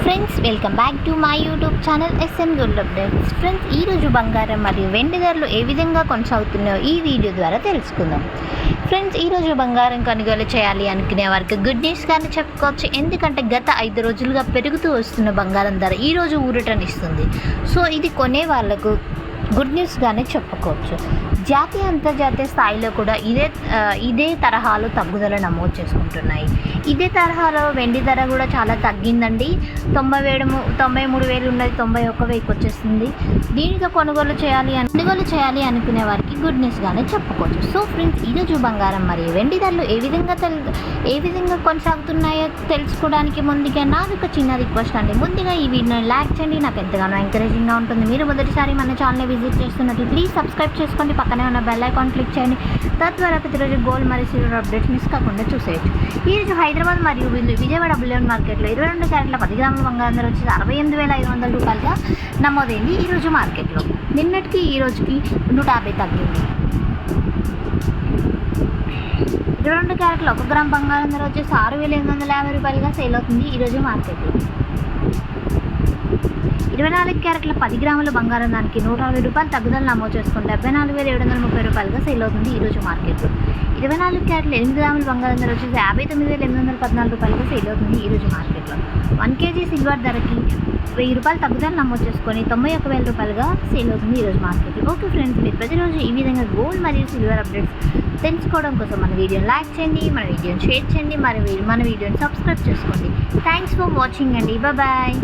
Friends, welcome back to my YouTube channel S N gold updates. Friends, ఈరోజు బంగారం మరియు వెండి ధరలు ఏ విధంగా కొనసాగుతున్నాయో ఈ వీడియో ద్వారా తెలుసుకుందాం. ఫ్రెండ్స్, ఈరోజు బంగారం కొనుగోలు చేయాలి అనుకునే వారికి గుడ్ న్యూస్ కానీ చెప్పుకోవచ్చు. ఎందుకంటే గత 5 రోజులుగా పెరుగుతూ వస్తున్న బంగారం ధర ఈరోజు ఊరటనిస్తుంది. సో ఇది కొనే వాళ్ళకు గుడ్ న్యూస్గానే చెప్పుకోవచ్చు. జాతీయ అంతర్జాతీయ స్థాయిలో కూడా ఇదే తరహాలో తగ్గుదల నమోదు చేసుకుంటున్నాయి. ఇదే తరహాలో వెండి ధర కూడా చాలా తగ్గిందండి. 93,000 ఉన్నది 91,000కి వచ్చేస్తుంది. దీనితో కొనుగోలు చేయాలి అనుకునే వారికి గుడ్ న్యూస్గానే చెప్పుకోవచ్చు. సో ఫ్రెండ్స్, ఈరోజు బంగారం మరియు వెండి ధరలు ఏ విధంగా కొనసాగుతున్నాయో తెలుసుకోవడానికి ముందుగా నాది ఒక చిన్న రిక్వెస్ట్ అండి. ముందుగా ఈ వీడియోని లైక్ చేయండి, నాకు ఎంతగానో ఎంకరేజింగ్గా ఉంటుంది. మీరు మొదటిసారి మన ఛానల్ని విజిట్ చేస్తున్నట్లు ప్లీజ్ సబ్స్క్రైబ్ చేసుకోండి, పక్కనే ఉన్న బెల్ ఐకాన్ క్లిక్ చేయండి. తద్వారా ప్రతిరోజు గోల్డ్ మరియు సిల్వర్ అప్డేట్స్ మిస్ కాకుండా చూసేయచ్చు. ఈరోజు హైదరాబాద్ మరియు విజయవాడ బులియన్ మార్కెట్లో 22 క్యారెట్ల 10 గ్రాముల బంగారం ధర వచ్చి 68,500 రూపాయలుగా నమోదైంది. ఈరోజు మార్కెట్లో నిన్నటికి ఈ రోజుకి 150 తగ్గింది. 22 క్యారెట్ల 1 గ్రామ్ బంగారం ధర వచ్చేసి 6,850 రూపాయలుగా సేల్ అవుతుంది ఈరోజు మార్కెట్లో. 24 క్యారెట్ల 10 గ్రాముల బంగారం దానికి 160 రూపాయలు తగ్గుదల నమోదు చేసుకుని 74,730 రూపాయలుగా సేల్ అవుతుంది ఈరోజు మార్కెట్లో. 24 క్యారెట్ల 8 గ్రాముల బంగారం ధర వచ్చేసి 59,814 రూపాయలుగా సేల్ అవుతుంది ఈరోజు మార్కెట్లో. 1 కేజీ సిల్వర్ ధరకి 1000 రూపాయలు తగ్గుదల నమోదు చేసుకొని 91,000 రూపాయలుగా సేల్ అవుతుంది ఈరోజు మార్కెట్లో. ఓకే ఫ్రెండ్స్, మీరు ప్రతిరోజు ఈ విధంగా గోల్డ్ మరియు సిల్వర్ అప్డేట్స్ తెలుసుకోవడం కోసం మన వీడియోని లైక్ చేయండి, మన వీడియోని షేర్ చేయండి, మన వీడియోని సబ్స్క్రైబ్ చేసుకోండి. థ్యాంక్స్ ఫర్ వాచింగ్ అండి. బాయ్.